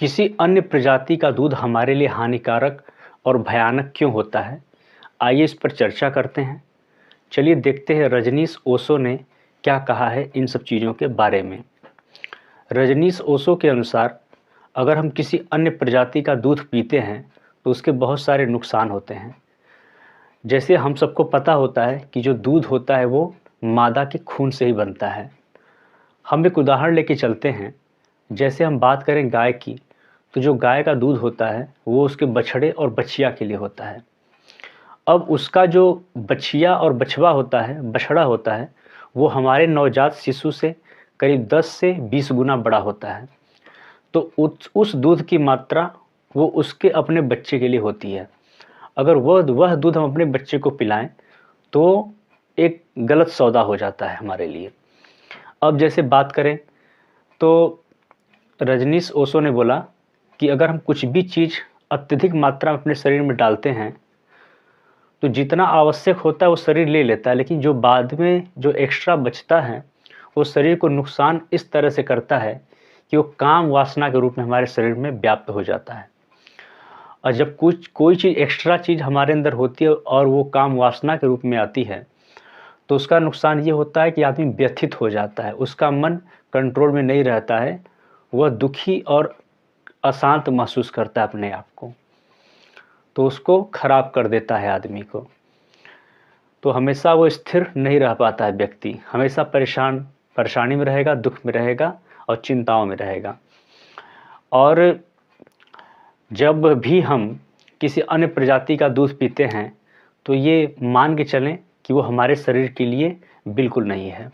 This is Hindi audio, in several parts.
किसी अन्य प्रजाति का दूध हमारे लिए हानिकारक और भयानक क्यों होता है? आइए इस पर चर्चा करते हैं। चलिए देखते हैं रजनीश ओशो ने क्या कहा है इन सब चीज़ों के बारे में। रजनीश ओशो के अनुसार अगर हम किसी अन्य प्रजाति का दूध पीते हैं तो उसके बहुत सारे नुकसान होते हैं। जैसे हम सबको पता होता है कि जो दूध होता है वो मादा के खून से ही बनता है। हम एक उदाहरण लेके चलते हैं। जैसे हम बात करें गाय की, तो जो गाय का दूध होता है वो उसके बछड़े और बछिया के लिए होता है। अब उसका जो बछिया और बछवा होता है, बछड़ा होता है, वो हमारे नवजात शिशु से करीब 10 से 20 गुना बड़ा होता है। तो उस दूध की मात्रा वो उसके अपने बच्चे के लिए होती है। अगर वह दूध हम अपने बच्चे को पिलाएं तो एक गलत सौदा हो जाता है हमारे लिए। अब जैसे बात करें तो रजनीश ओशो ने बोला कि अगर हम कुछ भी चीज़ अत्यधिक मात्रा में अपने शरीर में डालते हैं तो जितना आवश्यक होता है वो शरीर ले लेता है, लेकिन जो बाद में जो एक्स्ट्रा बचता है वो शरीर को नुकसान इस तरह से करता है कि वो काम वासना के रूप में हमारे शरीर में व्याप्त हो जाता है। और जब कोई चीज़ एक्स्ट्रा चीज़ हमारे अंदर होती है और वो काम वासना के रूप में आती है तो उसका नुकसान ये होता है कि आदमी व्यथित हो जाता है, उसका मन कंट्रोल में नहीं रहता है, वह दुखी और अशांत महसूस करता है अपने आप को, तो उसको खराब कर देता है आदमी को। तो हमेशा वो स्थिर नहीं रह पाता है व्यक्ति, हमेशा परेशानी में रहेगा, दुख में रहेगा और चिंताओं में रहेगा। और जब भी हम किसी अन्य प्रजाति का दूध पीते हैं तो ये मान के चलें कि वो हमारे शरीर के लिए बिल्कुल नहीं है।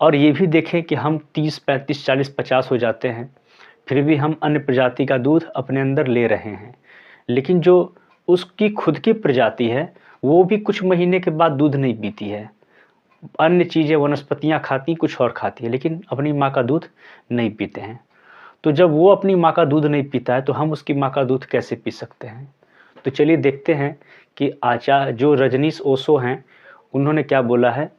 और ये भी देखें कि हम 30, 35, 40, 50 हो जाते हैं, फिर भी हम अन्य प्रजाति का दूध अपने अंदर ले रहे हैं, लेकिन जो उसकी खुद की प्रजाति है वो भी कुछ महीने के बाद दूध नहीं पीती है। अन्य चीज़ें, वनस्पतियाँ खाती, कुछ और खाती है, लेकिन अपनी माँ का दूध नहीं पीते हैं। तो जब वो अपनी माँ का दूध नहीं पीता है तो हम उसकी माँ का दूध कैसे पी सकते हैं? तो चलिए देखते हैं कि जो रजनीश ओशो हैं उन्होंने क्या बोला है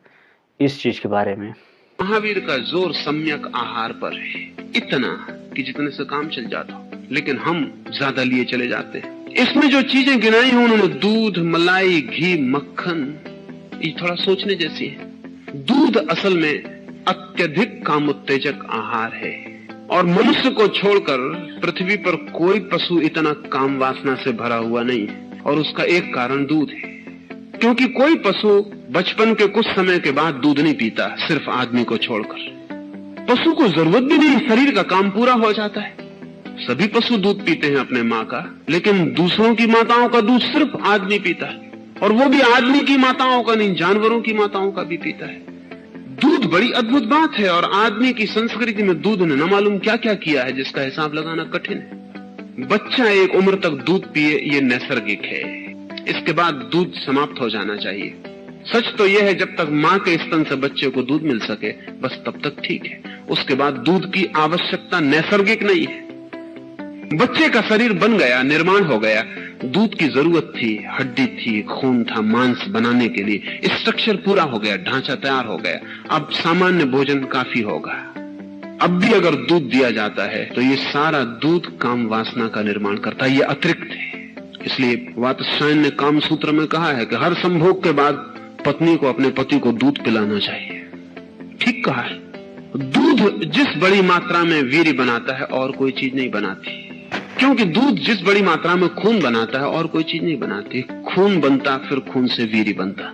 इस चीज़ के बारे में। महावीर का जोर सम्यक आहार पर है, इतना कि जितने से काम चल जाता हो, लेकिन हम ज्यादा लिए चले जाते हैं। इसमें जो चीजें गिनाई हैं उन्होंने दूध, मलाई, घी, मक्खन, ये थोड़ा सोचने जैसी है। दूध असल में अत्यधिक काम उत्तेजक आहार है और मनुष्य को छोड़कर पृथ्वी पर कोई पशु इतना काम वासना से भरा हुआ नहीं है, और उसका एक कारण दूध है। क्योंकि कोई पशु बचपन के कुछ समय के बाद दूध नहीं पीता, सिर्फ आदमी को छोड़कर। पशु को जरूरत भी नहीं, शरीर का काम पूरा हो जाता है। सभी पशु दूध पीते हैं अपने माँ का, लेकिन दूसरों की माताओं का दूध सिर्फ आदमी पीता है, और वो भी आदमी की माताओं का नहीं, जानवरों की माताओं का भी पीता है। दूध बड़ी अद्भुत बात है, और आदमी की संस्कृति में दूध ने न मालूम क्या क्या किया है जिसका हिसाब लगाना कठिन है। बच्चा एक उम्र तक दूध पिए ये नैसर्गिक है, इसके बाद दूध समाप्त हो जाना चाहिए। सच तो यह है जब तक माँ के स्तन से बच्चे को दूध मिल सके बस तब तक ठीक है, उसके बाद दूध की आवश्यकता नैसर्गिक नहीं है। बच्चे का शरीर बन गया, निर्माण हो गया, दूध की जरूरत थी, हड्डी थी, खून था, मांस बनाने के लिए, स्ट्रक्चर पूरा हो गया, ढांचा तैयार हो गया, अब सामान्य भोजन काफी होगा। अब भी अगर दूध दिया जाता है तो ये सारा दूध काम वासना का निर्माण करता है, ये अतिरिक्त है। इसलिए वात्स्यायन ने काम सूत्र में कहा है कि हर संभोग के बाद पत्नी को अपने पति को दूध पिलाना चाहिए। ठीक कहा है। दूध जिस बड़ी मात्रा में वीर्य बनाता है और कोई चीज नहीं बनाती, क्योंकि दूध जिस बड़ी मात्रा में खून बनाता है और कोई चीज नहीं बनाती। खून बनता, फिर खून से वीर्य बनता।